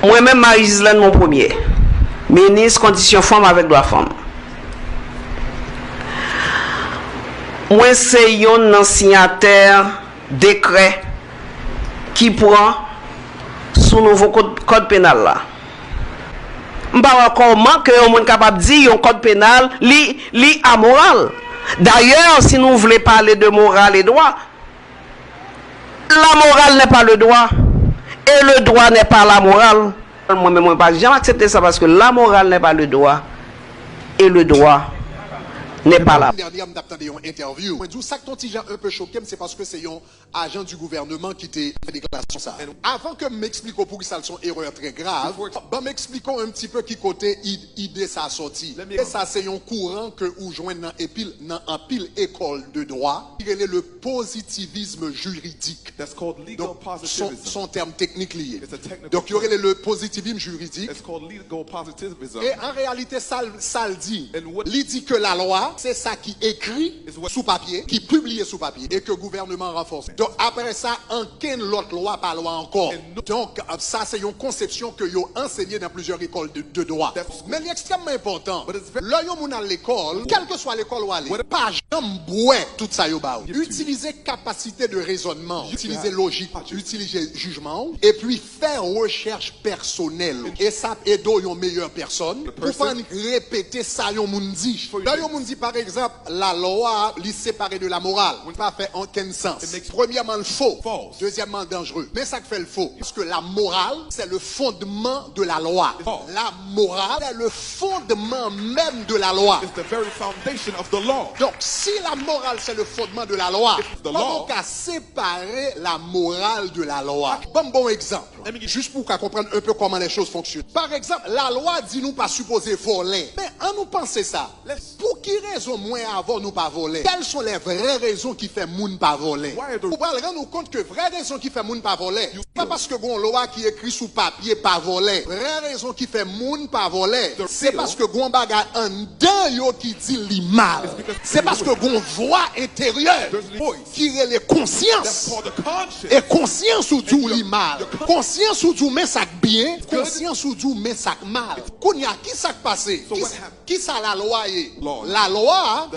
Moi-même, Marie-Gislaine, mon premier. Ministre, conditions femmes avec droit femme. Moi, c'est un signataire décret qui prend sous nouveau code pénal là. Je ne sais pas comment que on est capable de dire un code pénal li amoral. D'ailleurs, si nous voulons parler de morale et droit, la morale n'est pas le droit et le droit n'est pas la morale. Moi-même, je ne vais jamais accepter ça parce que la morale n'est pas le droit et le droit n'est pas là. Dernière, je une interview. Je dis ça que ton petit un peu choqué, c'est parce que c'est un agent du gouvernement qui t'a fait déclaration ça. Avant que m'explique pour qui ça sont erreur très grave, ben m'expliquons un petit peu qui côté idée ça sorti. Et ça c'est un courant que ou joindre dans un pile école de droit, qui est le positivisme juridique. Donc, son terme technique lié. Donc il y aurait le positivisme juridique. Et en réalité ça le dit. Il dit que la loi c'est ça qui écrit sous papier, qui publie sous papier et que le gouvernement renforce. Donc après ça, aucune l'autre loi par loi encore. Donc ça c'est une conception que vous enseignez dans plusieurs écoles de droit. Mais l'extrêmement important, là vous à l'école, quelle que soit l'école où aller, pas jamais tout ça yo ba. Utiliser capacité de raisonnement, utiliser logique, utiliser jugement et puis faire recherche personnelle. Et ça aide une meilleure personne pour pas répéter ça yon moun dit. Là yon moun dit par exemple, la loi li séparée de la morale. On ne peut pas faire aucun sens. Premièrement, le faux. Deuxièmement, dangereux. Mais ça fait le faux. Parce que la morale, c'est le fondement de la loi. La morale, c'est le fondement même de la loi. Donc, si la morale, c'est le fondement de la loi, on peut séparer la morale de la loi. Bon exemple. Juste pour comprendre un peu comment les choses fonctionnent. Par exemple, la loi dit nous pas supposé voler. Mais en nous penser ça, pour qui raison moins avant nous pas voler? Quelles sont les vraies raisons qui fait moun pas voler? Vous allez rendre compte que vraies raisons qui fait moun pas voler, pas parce que bon loi qui écrit sous papier pas voler. Vraie raison qui fait moun pas voler, c'est parce que gon bagay en dedans yo qui dit li mal. C'est parce que gon voix intérieure qui est les consciences. Et conscience ou dit li mal. Conscience ou dit mais ça bien, conscience ou dit mais ça mal. Kounya qui ça passé? Qui ça la loi est? La loi,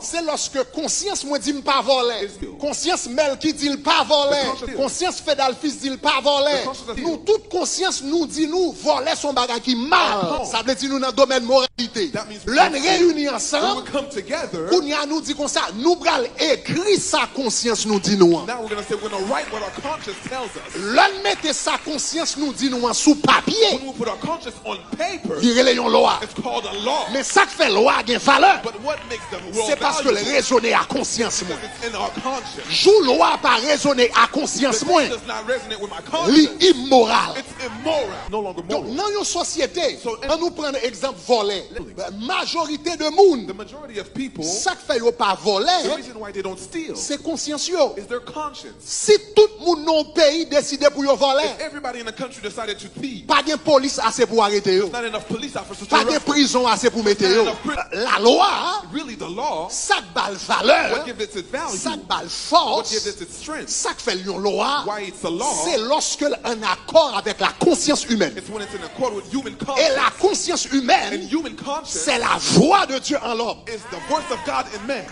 c'est lorsque conscience moi dit pas voler. Conscience Mel qui dit pas voler. Conscience Fedal fils dit pas voler. Nous toute conscience nous dit nous voler son bagage qui mal. Ça veut dire nous dans le domaine moralité. L'on réunit ensemble. Kounya nous dit comme ça, nous bral écrit sa conscience nous dit nous. L'on mette sa conscience nous dit nous sous papier. Il est une loi. Mais ça fait loi a une valeur. C'est parce que le raisonner à conscience moins. Joue loi pas raisonner à conscience moins. L'immoral. Donc dans une société, on nous prend exemple voler. Majorité de monde. Ça fait yo pas voler. C'est conscience yo. Si tout le monde dans le pays décide pour yo voler. Pas de police assez pour arrêter yo. Pas de prison assez pour mettre yo. La loi, ça balle valeur, ça balle force, ça fait une loi, c'est lorsque un accord avec la conscience humaine. Et la conscience humaine, c'est la voix de Dieu en l'homme.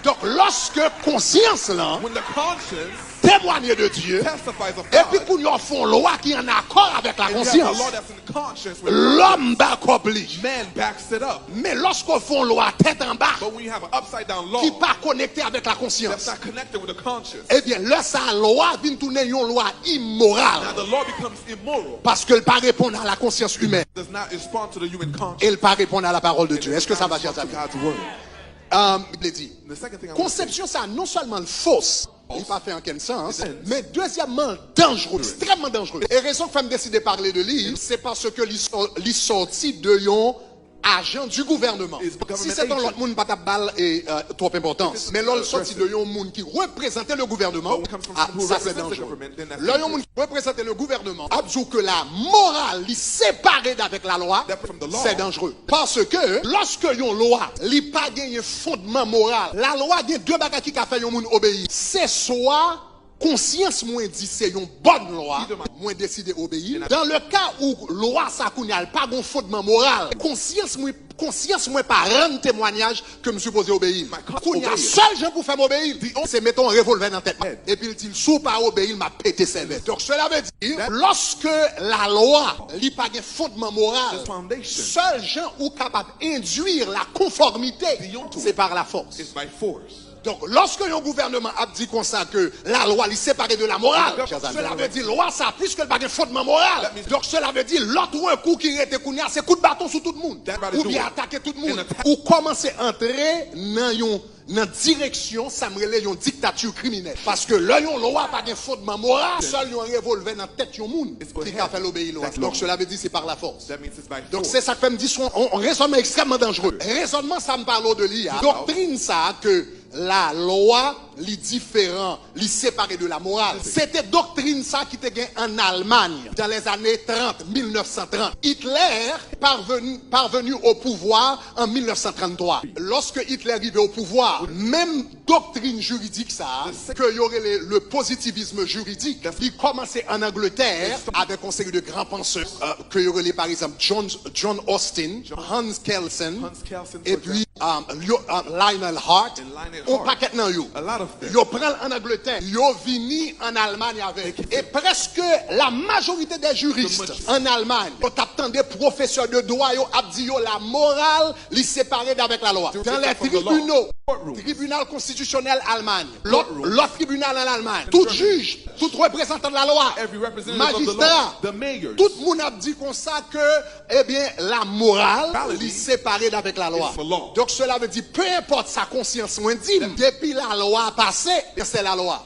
Donc lorsque conscience là, témoigner de Dieu, et puis pour nous font loi qui est en accord avec la conscience, l'homme oblige. Mais lorsqu'on font loi tête en bas, qui n'est pas connectée avec la conscience, eh bien là sa loi vient tourner une loi immorale, parce qu'elle ne pas répondre à la conscience humaine, elle ne pas répondre à la parole de Dieu. Est-ce que ça va, chers amis? Il dit, conception ça non seulement fausse, il pas fait en quel sens, mais deuxièmement dangereux, extrêmement dangereux. Et raison que femme décide de parler de lui, c'est parce que il sorti de yon agent du gouvernement. Si c'est dans l'autre monde pas ta balle est trop importance, mais l'autre sorti de yon monde qui représentait le gouvernement, ça c'est dangereux. L'autre monde qui représentait le gouvernement, abjou que la morale est séparée d'avec la loi, c'est dangereux. Parce que lorsque yon loi, li pas gagné fondement moral, la loi a deux bagages qui a fait yon monde obéir. C'est soit conscience moins dit c'est une bonne loi, moins décidé obéir. Dans le cas où loi ça n'a pas de fondement moral, conscience moins pas rendre témoignage que me supposé obéir. Il y a seul gens pour faire obéir, c'est mettons un revolver dans la tête. Et puis il dit, sous pas obéir, m'a pété ses vestes. Donc cela veut dire, lorsque la loi n'a pas de fondement moral, seul gens ou capable d'induire la conformité, c'est par la force. Donc, lorsque un gouvernement a dit comme ça que la loi est séparée de la morale, cela veut dire loi ça puisque le pas de fondement moral. Donc, cela veut dire l'autre un coup qui était kounia, c'est coup de bâton sur tout le monde. Ou bien attaquer tout le monde. Ou commencer à entrer dans direction, ça me relève une dictature criminelle. Parce que là, yon loi pas de fondement moral, seul yon revolver dans la tête yon monde qui a fait l'obéir loi. Donc, cela veut dire c'est par la force. Donc, c'est ça que me dit un raisonnement extrêmement dangereux. Raisonnement, ça me parle de l'IA. Doctrine ça que la loi, li différent, li séparé de la morale. C'était doctrine ça qui était en Allemagne dans les années 30, 1930. Hitler parvenu au pouvoir en 1933. Lorsque Hitler arrivait au pouvoir, même doctrine juridique ça, que y aurait le positivisme juridique, il commençait en Angleterre avec un série de grands penseurs, que y aurait par exemple John Austin, Hans Kelsen, et puis Lionel Hart. On paquet nan yo. Yo prend en Angleterre, yo vini en Allemagne avec. Et presque la majorité des juristes en Allemagne, on t'attend des professeurs de droit, yo a dit yo la morale li séparée d'avec la loi. Dans les tribunaux, tribunal constitutionnel Allemagne, l'autre tribunal en Allemagne, tout juge, tout représentant de la loi, magistrat, tout le monde a dit comme ça que, eh bien, la morale li séparée d'avec la loi. Donc cela veut dire, peu importe sa conscience moins dit, depuis la loi passée, c'est la loi.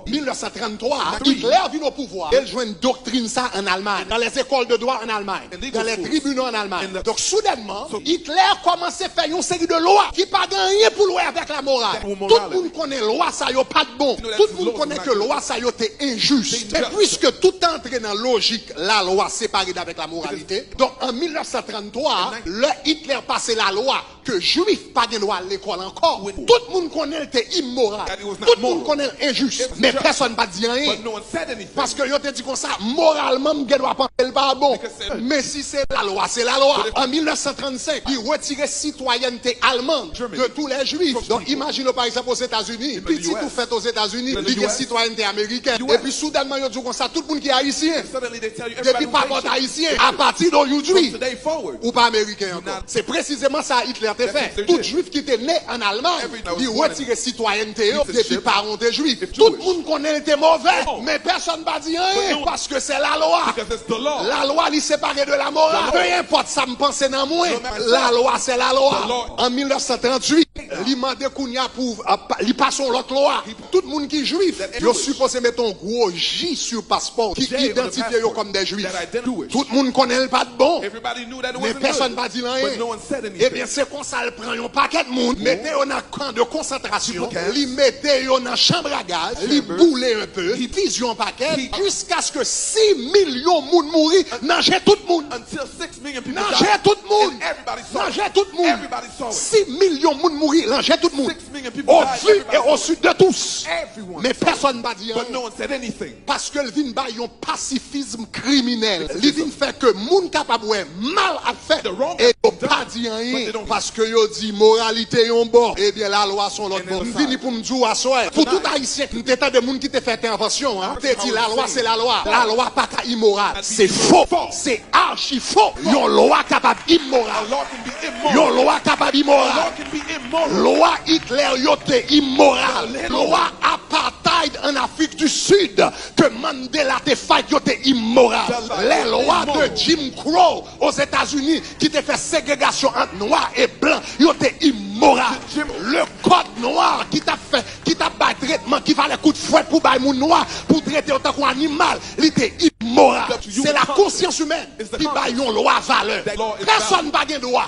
1933, Hitler vient au pouvoir. Il joue une doctrine ça en Allemagne, dans les écoles de droit en Allemagne, dans les tribunaux en Allemagne. Donc soudainement, Hitler commence à faire une série de lois qui pas rien pour louer avec la morale. Tout le monde connaît loi ça yo pas de bon. Tout le monde connaît que loi ça yo était injuste. Et puisque tout entre dans logique, la loi séparée d'avec la moralité. Donc en 1933, le Hitler passait la loi que juif pas de loi à l'école encore. Tout le monde connaît était immoral. Tout le monde connaît injuste. Mais personne n'a dit rien. Parce que yo te dit comme ça, moralement, je dois penser le pas bon. Mais si c'est la loi, c'est la loi. En 1935, il retirait citoyenneté allemande de tous les juifs. Donc imagine par exemple aux États-Unis, petit tout fait aux États-Unis, il y a citoyenneté américaine. Et puis soudainement, il dit comme ça, tout le monde qui est haïtien. Depuis pas bon haïtien, à partir d'aujourd'hui, ou pas américain encore. C'est précisément ça Hitler t'a fait. Tout juif qui était né en Allemagne, il retirait citoyenneté depuis parents des juifs. Tout le monde connaît était mauvais, mais personne ne va dire rien parce que c'est la loi. La loi est séparée de la morale. Peu importe ça me pense dans moi, la loi c'est la loi. En 1938, il m'a demandé pour il passe l'autre loi. Tout le monde qui est juif, il est supposé mettre un gros J sur le passeport qui identifie comme des juifs. Tout le monde connaît le pas de bon, mais personne ne va dire rien. Eh bien c'est qu'on ça le prend un paquet de monde, mettez on a camp de concentration, li mettez on a chambre à gaz, li boule un peu, li vision un paquet, jusqu'à ce que 6 millions de monde mourir, nager tout le monde. Nager tout le monde. Nager tout le monde. 6 millions de monde mourir, nager tout le monde. Au vu et au sud de tous. Mais personne ne va dire rien. Parce que le vin ba yon pacifisme criminel. Le vin fait que monde capable mal à faire et pas dire rien parce que yo dit moralité yon bon. Eh bien la loi sont l'autre bon. Vini pour me dire à soi. Pour tout haïtien qui était des monde qui te fait intervention hein. Te dit la loi c'est la loi. La loi pas immoral. C'est faux. C'est archi faux. Yon loi capable immoral. Yon loi capable immoral. Loi Hitler yo te immoral. Loi apartheid en Afrique du Sud que Mandela te fait yo te immoral. Les lois de Jim Crow aux États-Unis qui te fait ségrégation entre noirs et blancs yo te immoral. Le code noir qui t'a fait qui t'a pas traitement qui valait coup de fouet pour bailler moun noir pour traiter autant qu'un animal, il était immoral. C'est la conscience humaine qui baille une loi valeur. Personne n'a pas de droit.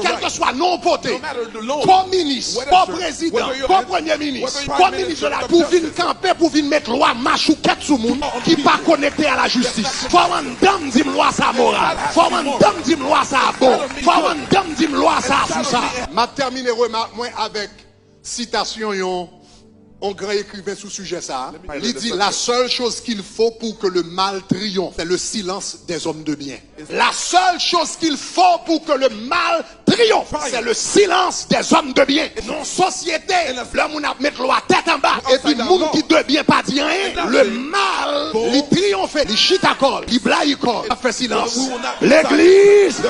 Quel que soit non voté, comme ministre, comme président, comme premier ministre, comme ministre de la pour venir camper, pour venir mettre loi marche ou quête sous monde qui pas connecté à la justice. Faut un dame dit loi ça morale. Faut un dame dit loi ça bon. Faut un dame dit loi ça sous ça. M'a terminé remarque moi avec citation un grand écrivain sous sujet ça. Il dit la seule chose qu'il faut pour que le mal triomphe, c'est le silence des hommes de bien. La seule chose qu'il faut pour que le mal triomphe, c'est le silence des hommes de bien. Non société, l'homme on a mettre la tête en bas et puis monde qui de bien pas dire rien, le mal, il triomphe, il chitakol, il blaïkol, il fait silence. L'église,